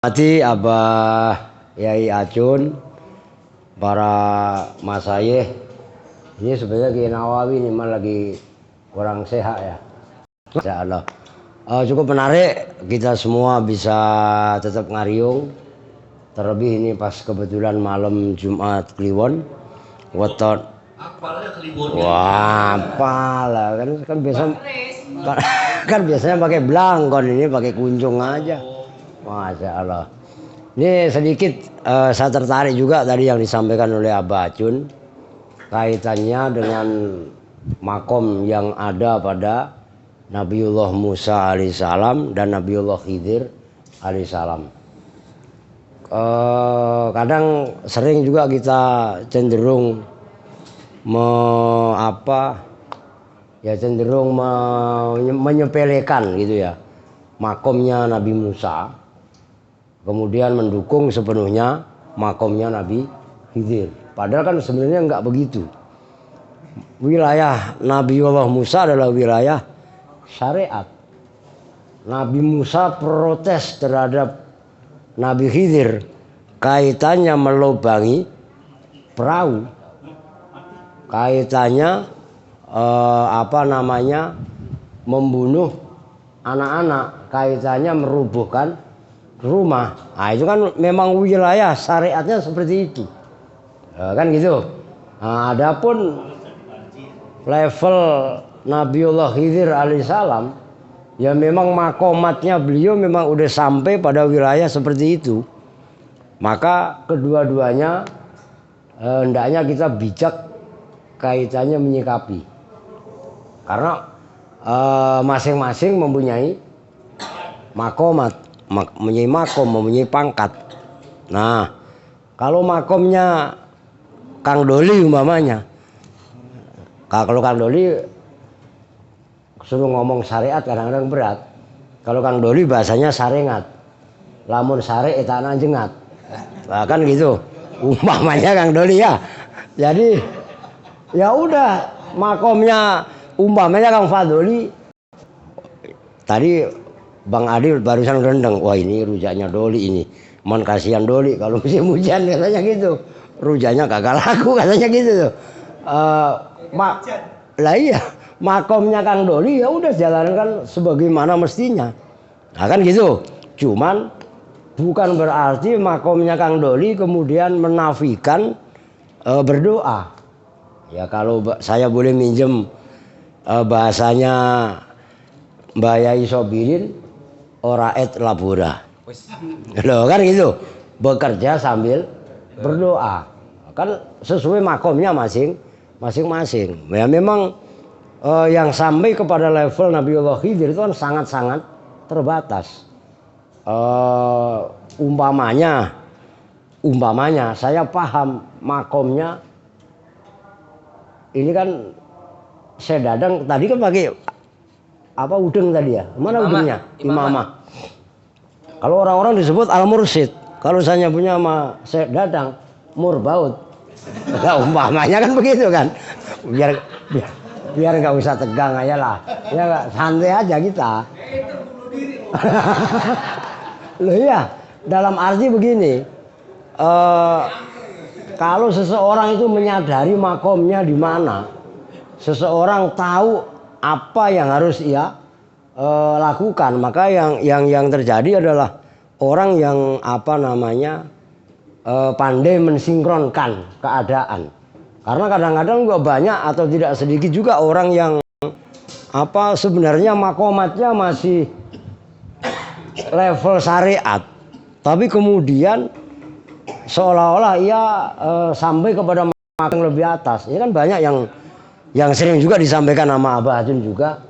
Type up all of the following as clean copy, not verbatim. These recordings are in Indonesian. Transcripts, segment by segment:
Mati Abah Yai Acun, para masayih. Ini sebenarnya Kiai Nawawi ini mah lagi kurang sehat ya. Insya Allah. Cukup menarik, kita semua bisa tetap ngariung. Terlebih ini pas kebetulan malam Jumat Kliwon. Weton. Wah, apalah kan biasa kan biasanya pakai blangkon, ini pakai kunjung aja. Masya Allah. Ini sedikit saya tertarik juga tadi yang disampaikan oleh Abah Acun kaitannya dengan makom yang ada pada Nabiullah Musa alaihissalam dan Nabiullah Khidir alaihissalam. Kadang sering juga kita cenderung menyepelekan gitu ya makomnya Nabi Musa, kemudian mendukung sepenuhnya makomnya Nabi Khidir. Padahal kan sebenarnya enggak begitu. Wilayah Nabiullah Musa adalah wilayah syariat. Nabi Musa protes terhadap Nabi Khidir kaitannya melubangi perahu, kaitannya membunuh anak-anak, kaitannya merubuhkan rumah. Nah, itu kan memang wilayah syariatnya seperti itu, kan gitu. Nah, adapun level Nabiullah Khidir alaihissalam, ya memang makomatnya beliau memang udah sampai pada wilayah seperti itu. Maka kedua-duanya hendaknya kita bijak kaitannya menyikapi, karena masing-masing mempunyai makomat, mempunyai makom, mempunyai pangkat. Nah, kalau makomnya Kang Doli umpamanya, kalau Kang Doli suruh ngomong syariat kadang-kadang berat. Kalau Kang Doli bahasanya sarengat, lamun sare etana jengat, nah, kan gitu umpamanya Kang Doli ya. Jadi ya udah makomnya umpamanya Kang Fadoli. Tadi Bang Adil barusan rendeng, wah ini rujaknya Doli ini, mon kasihan Doli kalau musim hujan katanya gitu, rujaknya kagak laku katanya gitu tuh. Lah iya, makomnya Kang Doli ya udah jalankan sebagaimana mestinya. Nah kan gitu. Cuman bukan berarti makomnya Kang Doli kemudian menafikan berdoa. Ya kalau saya boleh minjem bahasanya Mbak Yai Sobirin, oraet labora. Loh kan gitu. Bekerja sambil berdoa. Kan sesuai makomnya masing-masing. Ya memang yang sampai kepada level Nabiullah Khidir itu kan sangat-sangat terbatas. Umpamanya saya paham makomnya ini kan saya dadang tadi kan pakai apa udeng tadi ya, mana udengnya? Imamah. Kalau orang-orang disebut al-mursyid, kalau saya punya sama saya dadang murbaut. Nah, umpamanya kan begitu kan, biar nggak usah tegang aja lah, ya santai aja kita. Loh ya, dalam arti begini, kalau seseorang itu menyadari makomnya di mana, seseorang tahu apa yang harus ia lakukan, maka yang terjadi adalah orang yang pandai mensinkronkan keadaan. Karena kadang-kadang juga banyak atau tidak sedikit juga orang yang sebenarnya makomatnya masih level syariat, tapi kemudian seolah-olah ia sampai kepada makom yang lebih atas. Ini kan banyak yang sering juga disampaikan sama Abah Acun juga.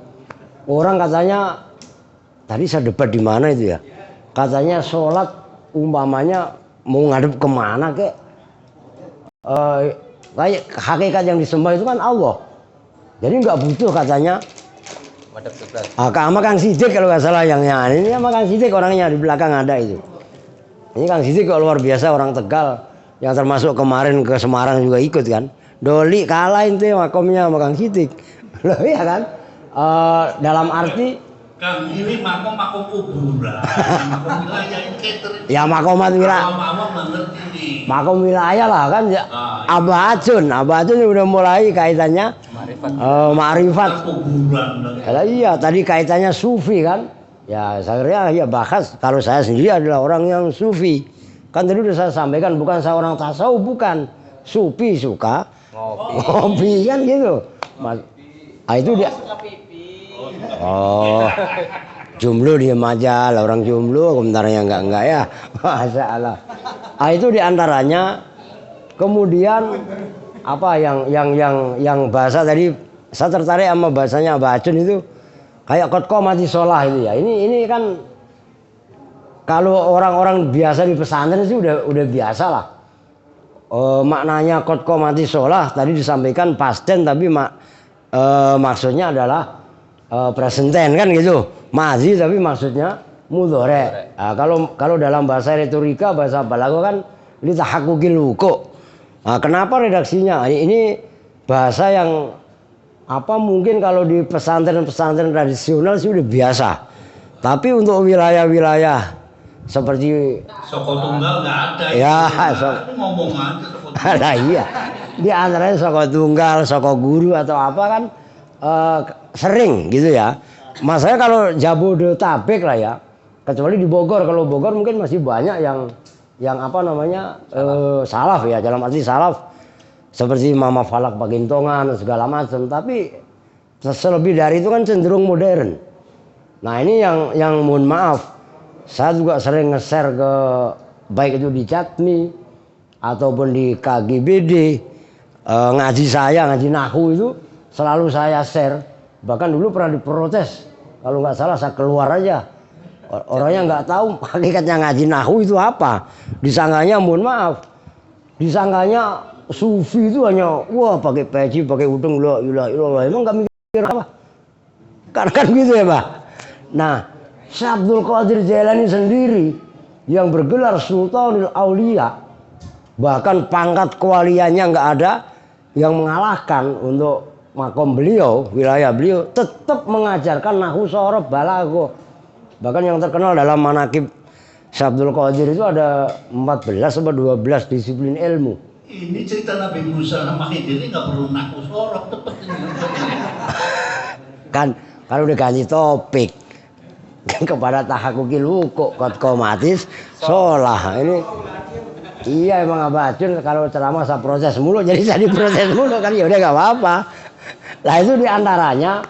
Orang katanya tadi saya debat di mana itu ya, katanya sholat umpamanya mau ngadep kemana kek, kayak hakikat yang disembah itu kan Allah, jadi nggak butuh katanya sama Kang Sidik kalau nggak salah yang ini sama Kang Sidik orangnya di belakang ada itu. Ini Kang Sidik kok luar biasa, orang Tegal yang termasuk kemarin ke Semarang juga ikut kan. Doli kalah itu makomnya sama Kang Sidik. Loh ya kan, dalam arti Kang, ini makom kuburan, makom wilayah ini catering. Ya makomat wilayah. Awam-awam nggak ngerti nih. Makom wilayah lah kan ya. Abah Acun udah mulai kaitannya ma'rifat. Kuburan. Iya, tadi kaitannya sufi kan. Ya saya kira ya bahas kalau saya sendiri adalah orang yang sufi. Kan tadi udah saya sampaikan bukan saya orang tasawuf, bukan. Sufi suka ngopi kan gitu. Itu dia. Oh, jomblo diem aja lah, orang jomblo komentarnya enggak ya. Masya Allah. Itu diantaranya. Kemudian apa yang bahasa tadi saya tertarik sama bahasanya Mbak Acun itu kayak kotko mati sholah itu ya. Ini kan kalau orang-orang biasa di pesantren sih udah biasa lah. Maknanya kotko mati sholah tadi disampaikan pasten tapi maksudnya adalah presenten kan gitu, madhi tapi maksudnya mudhore. Nah, kalau dalam bahasa retorika, bahasa balaghah kan litahaqquqil wuqu'. Nah, kenapa redaksinya? Ini bahasa yang apa mungkin kalau di pesantren-pesantren tradisional sih udah biasa. Tapi untuk wilayah-wilayah seperti Soko tunggal nggak ada. Ya, ngomong aja soko tunggal. Nah, iya. Di antaranya soko tunggal, soko guru atau apa kan sering gitu ya. Masalahnya kalau Jabodetabek lah ya, kecuali di Bogor. Kalau Bogor mungkin masih banyak yang apa namanya salaf ya, dalam arti salaf seperti Mama Falak Pagintongan segala macam. Tapi selebih dari itu kan cenderung modern. Nah ini yang mohon maaf, saya juga sering nge-share ke baik itu di Catmi ataupun di KGBD, ngaji Nahwu itu selalu saya share. Bahkan dulu pernah diprotes, kalau nggak salah saya keluar aja. Orangnya nggak tahu hakikatnya ngaji Nahwu itu apa. Disangkanya mohon maaf, disangkanya sufi itu hanya wah pakai peci, pakai udeng, la ilaha illallah. Emang nggak mikir apa? Kan gitu ya, Pak. Nah, Syekh Abdul Qadir Jailani sendiri yang bergelar Sultanul Aulia, bahkan pangkat kewaliannya nggak ada yang mengalahkan untuk makom beliau, wilayah beliau, tetap mengajarkan nahwu shorof balaghah. Bahkan yang terkenal dalam manaqib Syekh Abdul Qadir itu ada 14 atau 12 disiplin ilmu. Ini cerita Nabi Musa sama Khidir ini nggak perlu nahwu shorof, cepet ini. Kan kalau udah ganti topik kepada tahaqquqil wuqu' qad qomatis sholah. Ini iya emang Abah Acun kalau ceramah saya proses mulu, jadi saya diproses mulu kan ya udah nggak apa-apa. Nah itu diantaranya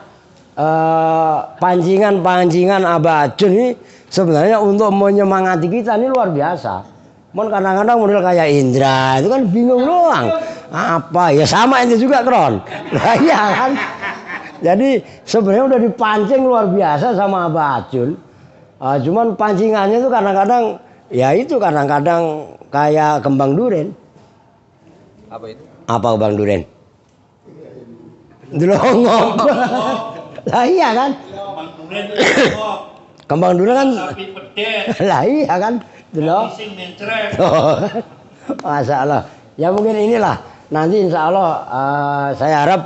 pancingan Abah Acun ini sebenarnya untuk menyemangati kita ini luar biasa. Mon kadang-kadang model kayak Indra itu kan bingung doang. Apa ya sama itu juga Kron. Nah iya kan. Jadi sebenarnya udah dipancing luar biasa sama Abah Acun. Cuman pancingannya itu kadang-kadang ya itu kadang-kadang kayak kembang duren. Apa itu? Apa kembang duren? Delongok. Lah iya kan? Kembang duren kan. Lah iya kan? Delok. Masya Allah. Ya mungkin inilah. Nanti insya Allah saya harap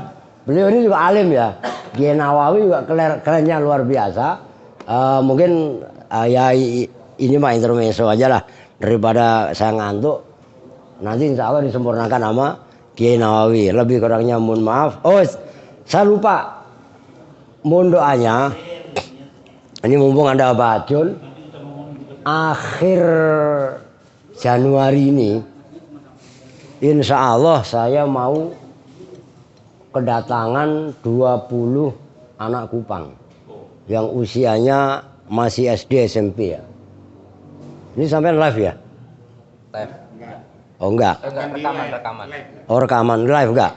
beliau ini juga alim ya. Kiai Nawawi juga kerennya luar biasa. Mungkin ya ini mah intermezzo aja lah. Daripada saya ngantuk. Nanti insya Allah disempurnakan sama Kiai Nawawi. Lebih kurangnya mohon maaf. Oh saya lupa. Mohon doanya. Ini mumpung ada Abah Acun. Akhir Januari ini. Insya Allah saya mau kedatangan 20 anak Kupang. Yang usianya masih SD SMP ya. Ini sampai live ya? Live. Oh enggak. Rekaman. Oh rekaman live enggak?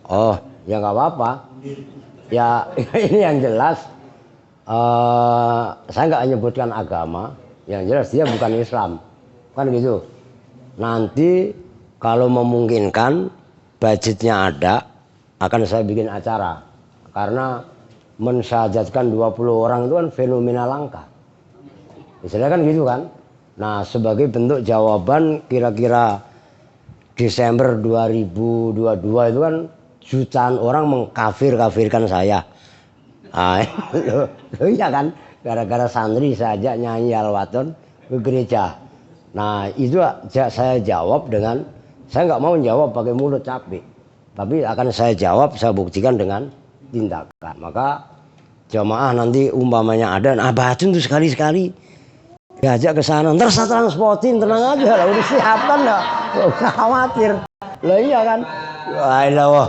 Oh ya nggak apa-apa. Ya ini yang jelas saya nggak menyebutkan agama. Yang jelas dia bukan Islam. Kan gitu. Nanti kalau memungkinkan budgetnya ada akan saya bikin acara. Karena mensyahadatan 20 orang itu kan fenomena langka. Istilahnya kan gitu kan. Nah sebagai bentuk jawaban kira-kira Desember 2022 itu kan jutaan orang mengkafirkan saya. Ah, iya kan, gara-gara santri saja nyanyi al-waton ke gereja. Nah itu saya jawab dengan, saya nggak mau jawab pakai mulut capek, tapi akan saya jawab, saya buktikan dengan tindakan. Maka jamaah nanti umpamanya ada, nah Batun tuh sekali-sekali diajak ke sana, ntar saya transportin, tenang aja lah, udah siapkan nggak khawatir. Lah iya kan, wah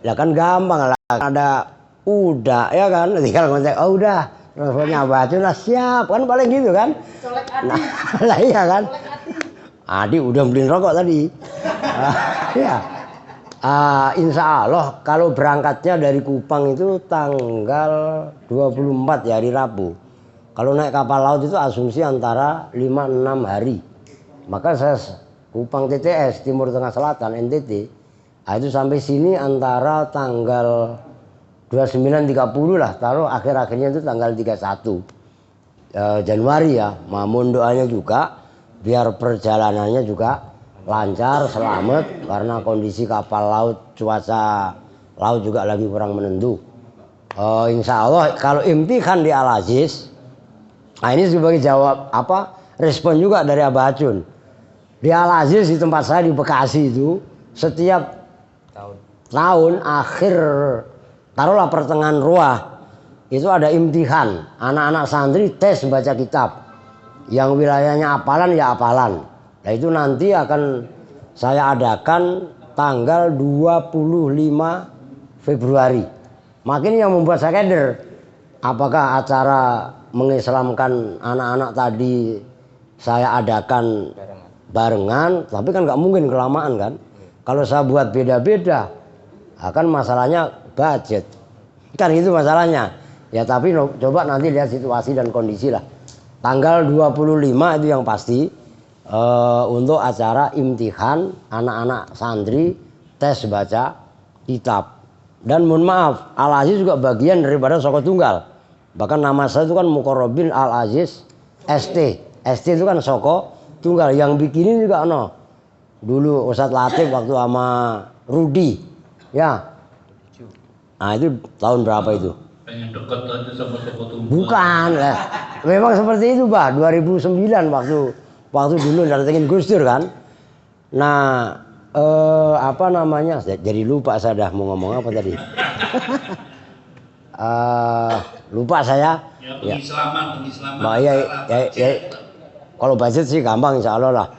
ya kan gampang lah, ada udah ya kan, tinggal ngecek, oh udah transportnya Batun lah siap kan, paling gitu kan. Nah lah iya kan, Adi udah beliin rokok tadi. Ya. Insya Allah kalau berangkatnya dari Kupang itu tanggal 24 ya, hari Rabu. Kalau naik kapal laut itu asumsi antara 5-6 hari. Maka saya Kupang TTS Timur Tengah Selatan NTT, itu sampai sini antara tanggal 29-30 lah, taruh akhir-akhirnya itu tanggal 31 Januari ya. Mohon doanya juga biar perjalanannya juga lancar, selamat, karena kondisi kapal laut, cuaca laut juga lagi kurang menentu. Insya Allah kalau impikan di Al-Aziz, nah ini sebagai jawab respon juga dari Abah Acun. Di Al-Aziz di tempat saya di Bekasi itu setiap tahun akhir, taruhlah pertengahan ruah, itu ada imtihan, anak-anak santri tes baca kitab. Yang wilayahnya hafalan ya hafalan. Nah itu nanti akan saya adakan tanggal 25 Februari. Makin yang membuat saya keder, apakah acara mengislamkan anak-anak tadi saya adakan barengan, tapi kan nggak mungkin kelamaan kan. Kalau saya buat beda-beda, akan masalahnya budget. Kan itu masalahnya. Ya tapi coba nanti lihat situasi dan kondisi lah. Tanggal 25 itu yang pasti untuk acara imtihan anak-anak santri tes baca kitab. Dan mohon maaf, Al-Aziz juga bagian daripada Soko Tunggal. Bahkan nama saya itu kan Mukorobin Al-Aziz ST. ST itu kan Soko Tunggal. Yang bikinin juga dulu Ustadz Latif waktu sama Rudi. Ya. Nah itu tahun berapa itu? Pengen deket aja sama Soko Tunggal. Bukan lah. Memang seperti itu, Pak. 2009 waktu dulu datengin Gus Dur kan. Nah, apa namanya? Jadi lupa saya dah mau ngomong apa tadi. Lupa saya. Ya, pengislaman. Nah, ya, kalau budget sih gampang insya Allah lah.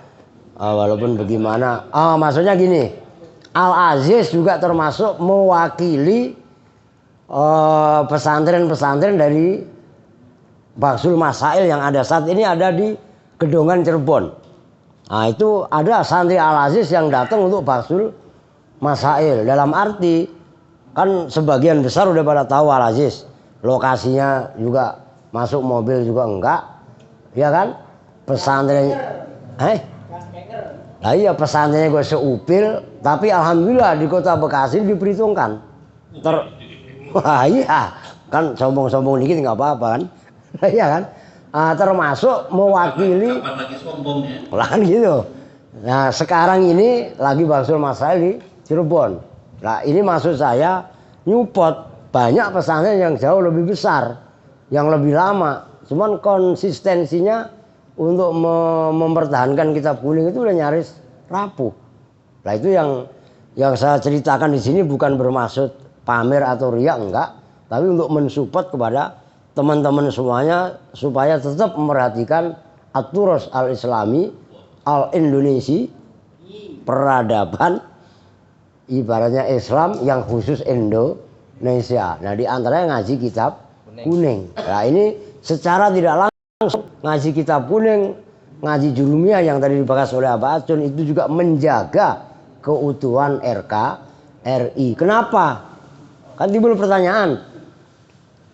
Walaupun bagaimana. Maksudnya gini. Al-Aziz juga termasuk mewakili pesantren-pesantren dari Baksul Masail yang ada saat ini ada di Gedongan Cirebon. Nah itu ada santri Al-Aziz yang datang untuk Baksul Masail. Dalam arti kan sebagian besar udah pada tahu Al-Aziz. Lokasinya juga masuk mobil juga enggak. Ya kan? Pesantren nah iya pesantrennya gue seupil, tapi alhamdulillah di kota Bekasi diperhitungkan. Wah iya, kan sombong-sombong dikit nggak apa-apa kan? Iya kan? Termasuk mewakili. Kapan lagi sombongnya? Lah kan gitu. Nah sekarang ini lagi Baksul Masail di Cirebon. Nah ini maksud saya nyupot banyak pesantren yang jauh lebih besar, yang lebih lama. Cuman konsistensinya untuk mempertahankan kitab kuning itu udah nyaris rapuh. Nah itu yang saya ceritakan di sini bukan bermaksud pamer atau riak, enggak, tapi untuk mensupport kepada teman-teman semuanya supaya tetap memperhatikan aturos al-islami al-Indonesia, peradaban ibaratnya Islam yang khusus Indonesia. Nah di antaranya ngaji kitab kuning. Nah ini secara tidak langsung ngaji kitab kuning, ngaji jurumiyah yang tadi dibahas oleh Abah Acun itu juga menjaga keutuhan RI. Kenapa? Kan timbul pertanyaan.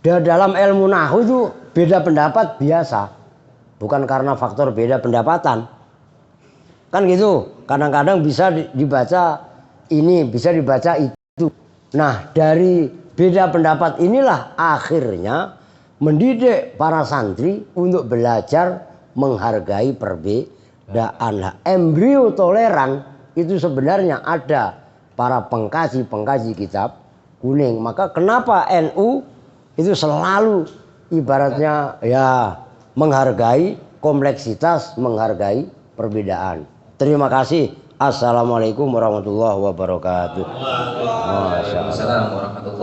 Dalam ilmu nahwu itu beda pendapat biasa. Bukan karena faktor beda pendapatan. Kan gitu. Kadang-kadang bisa dibaca ini, bisa dibaca itu. Nah, dari beda pendapat inilah akhirnya mendidik para santri untuk belajar menghargai perbedaan. Nah, embrio toleran itu sebenarnya ada para pengkaji kitab kuning. Maka kenapa NU itu selalu ibaratnya ya menghargai kompleksitas, menghargai perbedaan. Terima kasih. Assalamualaikum warahmatullahi wabarakatuh. Waalaikumsalam warahmatullahi